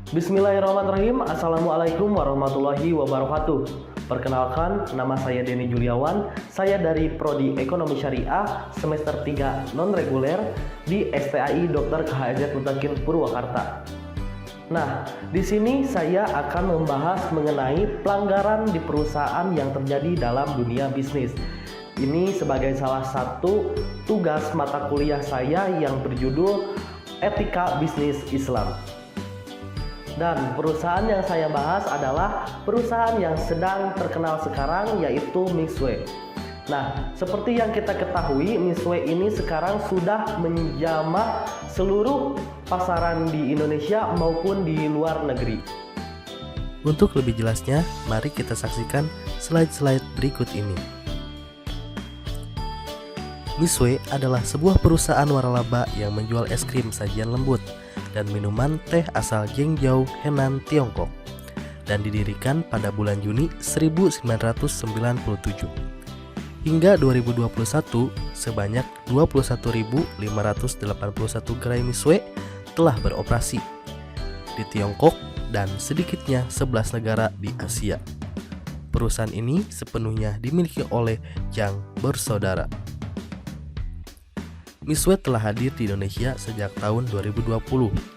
Bismillahirrahmanirrahim. Assalamualaikum warahmatullahi wabarakatuh. Perkenalkan, nama saya Denny Juliawan. Saya dari Prodi Ekonomi Syariah semester 3 non-reguler di STAI Dr. KHZ Mutakin Purwakarta. Nah, di sini saya akan membahas mengenai pelanggaran di perusahaan yang terjadi dalam dunia bisnis. Ini sebagai salah satu tugas mata kuliah saya yang berjudul Etika Bisnis Islam. Dan perusahaan yang saya bahas adalah perusahaan yang sedang terkenal sekarang, yaitu Mixue. Nah, seperti yang kita ketahui, Mixue ini sekarang sudah menjamah seluruh pasaran di Indonesia maupun di luar negeri. Untuk lebih jelasnya, mari kita saksikan slide-slide berikut ini. Mixue adalah sebuah perusahaan waralaba yang menjual es krim sajian lembut dan minuman teh asal Zhengzhou, Henan, Tiongkok, dan didirikan pada bulan Juni 1997. Hingga 2021, sebanyak 21.581 gerai Mixue telah beroperasi di Tiongkok dan sedikitnya 11 negara di Asia. Perusahaan ini sepenuhnya dimiliki oleh Zhang bersaudara. Mixue telah hadir di Indonesia sejak tahun 2020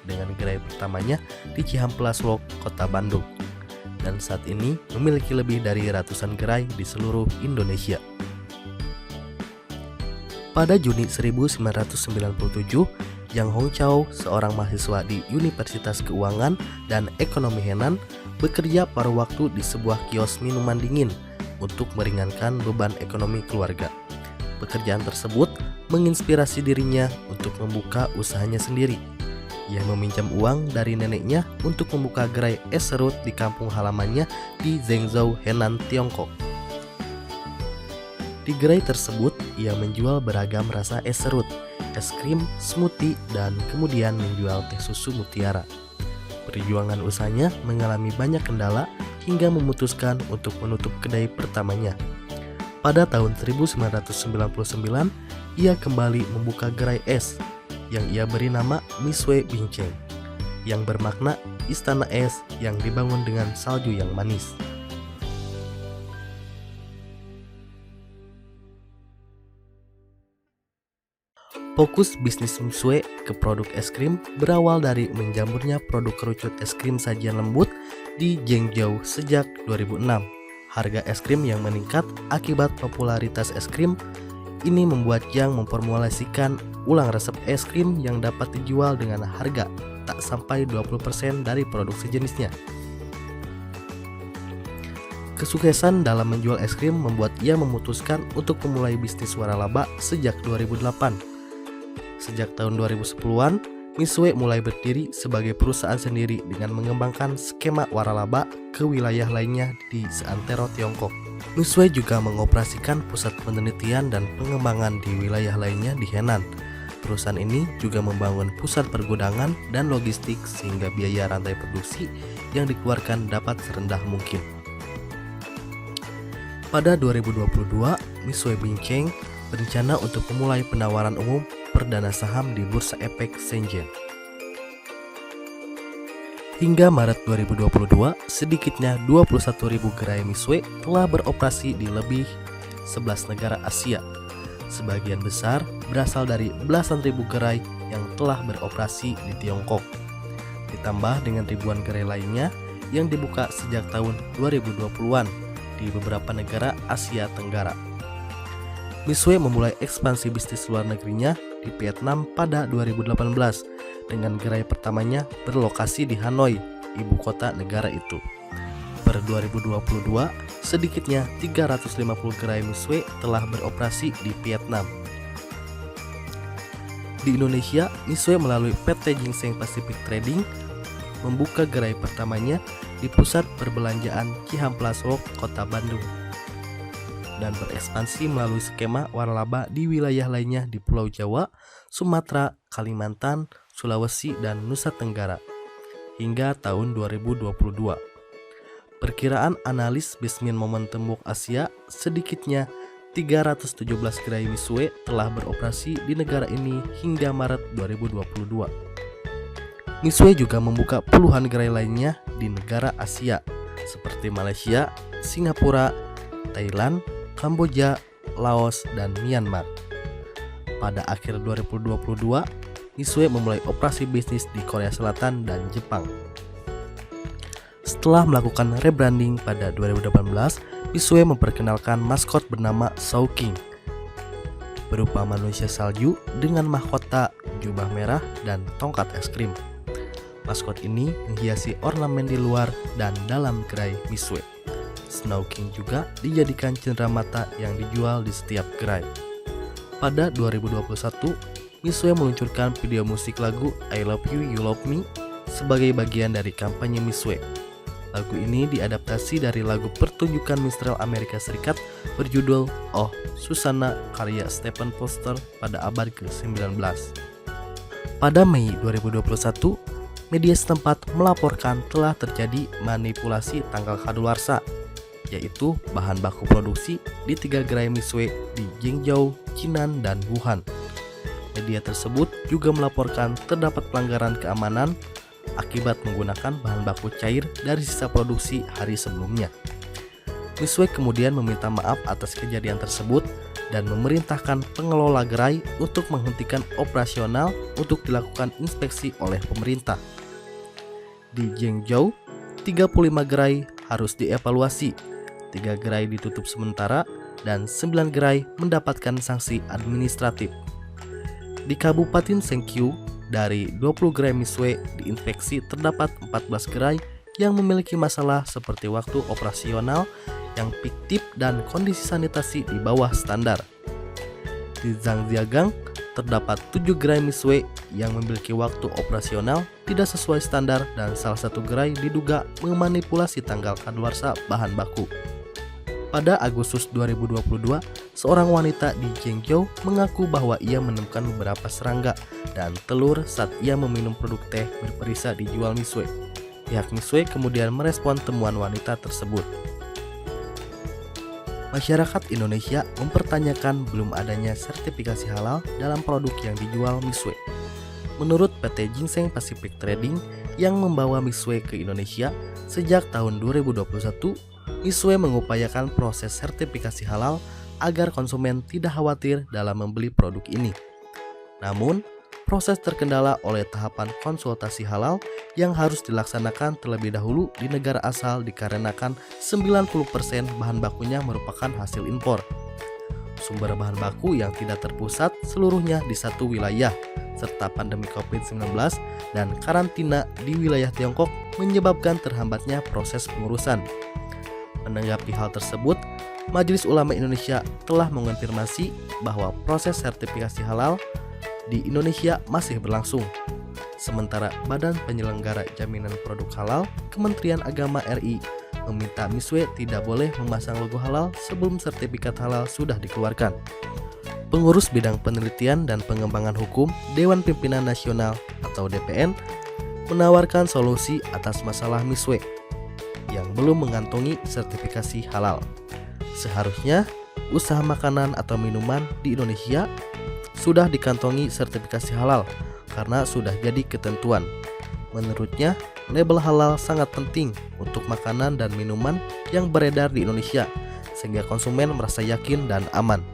dengan gerai pertamanya di Cihampelas Walk, Kota Bandung, dan saat ini memiliki lebih dari ratusan gerai di seluruh Indonesia. Pada Juni 1997, Yang Hongqiao, seorang mahasiswa di Universitas Keuangan dan Ekonomi Henan, bekerja paruh waktu di sebuah kios minuman dingin untuk meringankan beban ekonomi keluarga. Pekerjaan tersebut menginspirasi dirinya untuk membuka usahanya sendiri. Ia meminjam uang dari neneknya untuk membuka gerai es serut di kampung halamannya di Zhengzhou, Henan, Tiongkok. Di gerai tersebut, ia menjual beragam rasa es serut, es krim, smoothie, dan kemudian menjual teh susu mutiara. Perjuangan usahanya mengalami banyak kendala hingga memutuskan untuk menutup kedai pertamanya. Pada tahun 1999, ia kembali membuka gerai es yang ia beri nama Mixue Bincang, yang bermakna istana es yang dibangun dengan salju yang manis. Fokus bisnis Mixue ke produk es krim berawal dari menjamurnya produk kerucut es krim sajian lembut di Zhengzhou sejak 2006. Harga es krim yang meningkat akibat popularitas es krim ini membuat Zhang memformulasikan ulang resep es krim yang dapat dijual dengan harga tak sampai 20% dari produk sejenisnya. Kesuksesan dalam menjual es krim membuat ia memutuskan untuk memulai bisnis waralaba sejak 2008. Sejak tahun 2010-an, Mixue mulai berdiri sebagai perusahaan sendiri dengan mengembangkan skema waralaba ke wilayah lainnya di seantero Tiongkok. Mixue juga mengoperasikan pusat penelitian dan pengembangan di wilayah lainnya di Henan. Perusahaan ini juga membangun pusat pergudangan dan logistik sehingga biaya rantai produksi yang dikeluarkan dapat serendah mungkin. Pada 2022, Mixue Bincang berencana untuk memulai penawaran umum perdana saham di Bursa Efek Shenzhen. Hingga Maret 2022, sedikitnya 21.000 gerai Mixue telah beroperasi di lebih 11 negara Asia. Sebagian besar berasal dari belasan ribu gerai yang telah beroperasi di Tiongkok. Ditambah dengan ribuan gerai lainnya yang dibuka sejak tahun 2020-an di beberapa negara Asia Tenggara. Mixue memulai ekspansi bisnis luar negerinya di Vietnam pada 2018 dengan gerai pertamanya berlokasi di Hanoi, ibu kota negara itu. Per 2022, sedikitnya 350 gerai Mixue telah beroperasi di Vietnam. Di Indonesia, Mixue melalui PT Ginseng Pacific Trading membuka gerai pertamanya di pusat perbelanjaan Cihampelas Walk, Kota Bandung, dan berekspansi melalui skema waralaba di wilayah lainnya di Pulau Jawa, Sumatera, Kalimantan, Sulawesi, dan Nusa Tenggara hingga tahun 2022. Perkiraan analis Bismin Momentum Book Asia, sedikitnya 317 gerai Mixue telah beroperasi di negara ini hingga Maret 2022. Mitsui juga membuka puluhan gerai lainnya di negara Asia seperti Malaysia, Singapura, Thailand, Kamboja, Laos, dan Myanmar. Pada akhir 2022, Mitsui memulai operasi bisnis di Korea Selatan dan Jepang. Setelah melakukan rebranding pada 2018, Mitsui memperkenalkan maskot bernama King, berupa manusia salju dengan mahkota jubah merah dan tongkat es krim. Maskot ini menghiasi ornamen di luar dan dalam gerai Mitsui. Snow King juga dijadikan cenderamata yang dijual di setiap gerai. Pada 2021, Mitsui meluncurkan video musik lagu I Love You, You Love Me sebagai bagian dari kampanye Mitsui. Lagu ini diadaptasi dari lagu pertunjukan minstrel Amerika Serikat berjudul Oh Susanna karya Stephen Foster pada abad ke-19. Pada Mei 2021, media setempat melaporkan telah terjadi manipulasi tanggal kadaluarsa, yaitu bahan baku produksi di 3 gerai Mitsui di Jingzhou, Jinan, dan Wuhan. Media tersebut juga melaporkan terdapat pelanggaran keamanan akibat menggunakan bahan baku cair dari sisa produksi hari sebelumnya. Mitsui kemudian meminta maaf atas kejadian tersebut dan memerintahkan pengelola gerai untuk menghentikan operasional untuk dilakukan inspeksi oleh pemerintah. Di Jingzhou, 35 gerai harus dievaluasi, 3 gerai ditutup sementara, dan 9 gerai mendapatkan sanksi administratif. Di Kabupaten Shenkyu, dari 20 gerai Mitsui diinspeksi terdapat 14 gerai yang memiliki masalah seperti waktu operasional yang fiktif dan kondisi sanitasi di bawah standar. Di Zhangjiagang, terdapat 7 gerai Mitsui yang memiliki waktu operasional tidak sesuai standar dan salah satu gerai diduga memanipulasi tanggal kadaluarsa bahan baku. Pada Agustus 2022, seorang wanita di Jingzhou mengaku bahwa ia menemukan beberapa serangga dan telur saat ia meminum produk teh berperisa dijual Mitsui. Pihak Mitsui kemudian merespon temuan wanita tersebut. Masyarakat Indonesia mempertanyakan belum adanya sertifikasi halal dalam produk yang dijual Mitsui. Menurut PT Ginseng Pacific Trading yang membawa Mitsui ke Indonesia sejak tahun 2021, Mitsui mengupayakan proses sertifikasi halal agar konsumen tidak khawatir dalam membeli produk ini. Namun, proses terkendala oleh tahapan konsultasi halal yang harus dilaksanakan terlebih dahulu di negara asal dikarenakan 90% bahan bakunya merupakan hasil impor. Sumber bahan baku yang tidak terpusat seluruhnya di satu wilayah, serta pandemi COVID-19 dan karantina di wilayah Tiongkok menyebabkan terhambatnya proses pengurusan. Menanggapi hal tersebut, Majelis Ulama Indonesia telah mengonfirmasi bahwa proses sertifikasi halal di Indonesia masih berlangsung. Sementara Badan Penyelenggara Jaminan Produk Halal Kementerian Agama RI meminta Mitsui tidak boleh memasang logo halal sebelum sertifikat halal sudah dikeluarkan. Pengurus Bidang Penelitian dan Pengembangan Hukum Dewan Pimpinan Nasional atau DPN menawarkan solusi atas masalah Mitsui yang belum mengantongi sertifikasi halal. Seharusnya usaha makanan atau minuman di Indonesia sudah dikantongi sertifikasi halal karena sudah jadi ketentuan. Menurutnya, label halal sangat penting untuk makanan dan minuman yang beredar di Indonesia sehingga konsumen merasa yakin dan aman.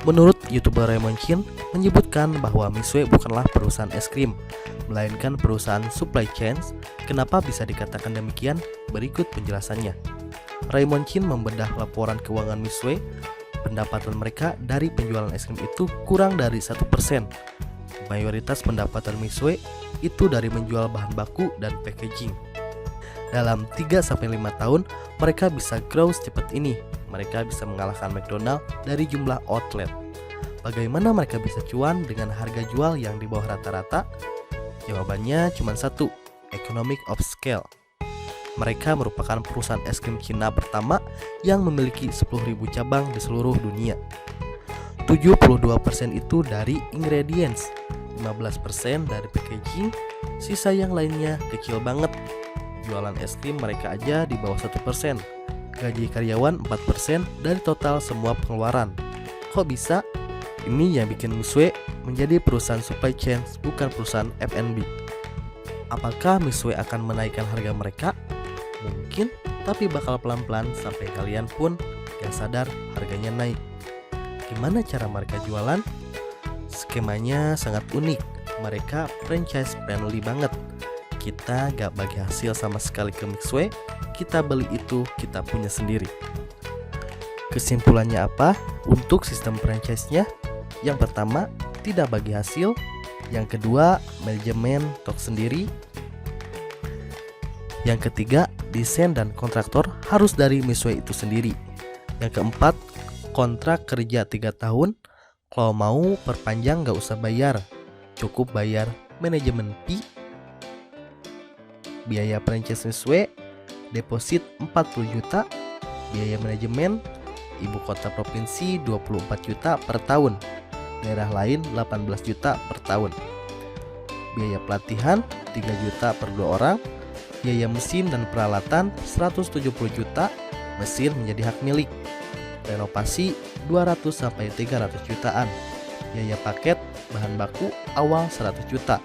Menurut YouTuber Raymond Chin menyebutkan bahwa Mitsui bukanlah perusahaan es krim, melainkan perusahaan supply chains. Kenapa bisa dikatakan demikian? Berikut penjelasannya. Raymond Chin membedah laporan keuangan Mitsui. Pendapatan mereka dari penjualan es krim itu kurang dari 1%. Mayoritas pendapatan Mitsui itu dari menjual bahan baku dan packaging. Dalam 3-5 tahun, mereka bisa grow secepat ini. Mereka bisa mengalahkan McDonald dari jumlah outlet. Bagaimana mereka bisa cuan dengan harga jual yang di bawah rata-rata? Jawabannya cuma satu, economic of scale. Mereka merupakan perusahaan es krim Cina pertama yang memiliki 10.000 cabang di seluruh dunia. 72% itu dari ingredients, 15% dari packaging, sisa yang lainnya kecil banget. Jualan es krim mereka aja di bawah 1%. Gaji karyawan 4% dari total semua pengeluaran. Kok bisa? Ini yang bikin Mitsui menjadi perusahaan supply chain, bukan perusahaan F&B. Apakah Misue akan menaikkan harga mereka? Mungkin, tapi bakal pelan-pelan sampai kalian pun gak sadar harganya naik. Gimana cara mereka jualan? Skemanya sangat unik. Mereka franchise friendly banget. Kita gak bagi hasil sama sekali ke Misue, kita beli itu kita punya sendiri. Kesimpulannya apa untuk sistem franchise-nya? Yang pertama, tidak bagi hasil. Yang kedua, manajemen tok sendiri. Yang ketiga, desain dan kontraktor harus dari Misue itu sendiri. Yang keempat, kontrak kerja 3 tahun. Kalau mau perpanjang gak usah bayar, cukup bayar manajemen fee, biaya franchise Misue, deposit 40 juta, biaya manajemen, ibu kota provinsi 24 juta per tahun, daerah lain 18 juta per tahun. Biaya pelatihan 3 juta per 2 orang. Biaya mesin dan peralatan 170 juta. Mesin menjadi hak milik. Renovasi 200 sampai 300 jutaan. Biaya paket bahan baku awal 100 juta.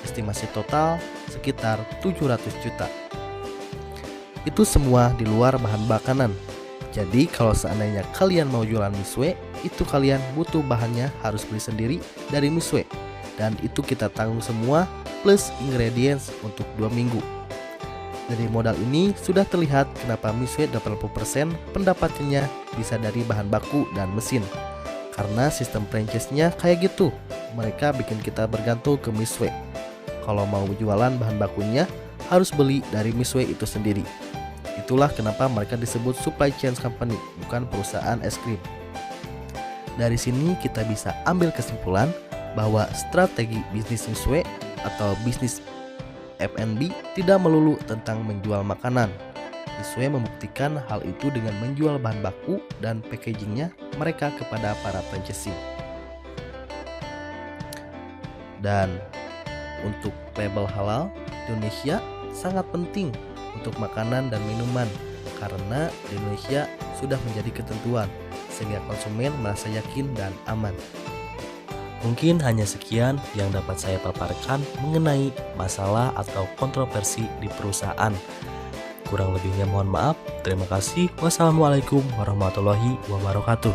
Estimasi total sekitar 700 juta. Itu semua di luar bahan makanan. Jadi kalau seandainya kalian mau jualan Misue, itu kalian butuh bahannya harus beli sendiri dari Misue. Dan itu kita tanggung semua plus ingredients untuk 2 minggu. Dari modal ini sudah terlihat kenapa Misue 80% pendapatannya bisa dari bahan baku dan mesin. Karena sistem franchise-nya kayak gitu. Mereka bikin kita bergantung ke Misue. Kalau mau jualan bahan bakunya harus beli dari Misue itu sendiri. Itulah kenapa mereka disebut supply chain company, bukan perusahaan es krim. Dari sini kita bisa ambil kesimpulan bahwa strategi bisnis Misue atau bisnis F&B tidak melulu tentang menjual makanan. Misue membuktikan hal itu dengan menjual bahan baku dan packagingnya mereka kepada para franchisee. Dan untuk label halal, Indonesia sangat penting untuk makanan dan minuman karena di Indonesia sudah menjadi ketentuan sehingga konsumen merasa yakin dan aman. Mungkin hanya sekian yang dapat saya paparkan mengenai masalah atau kontroversi di perusahaan. Kurang lebihnya mohon maaf. Terima kasih. Wassalamualaikum warahmatullahi wabarakatuh.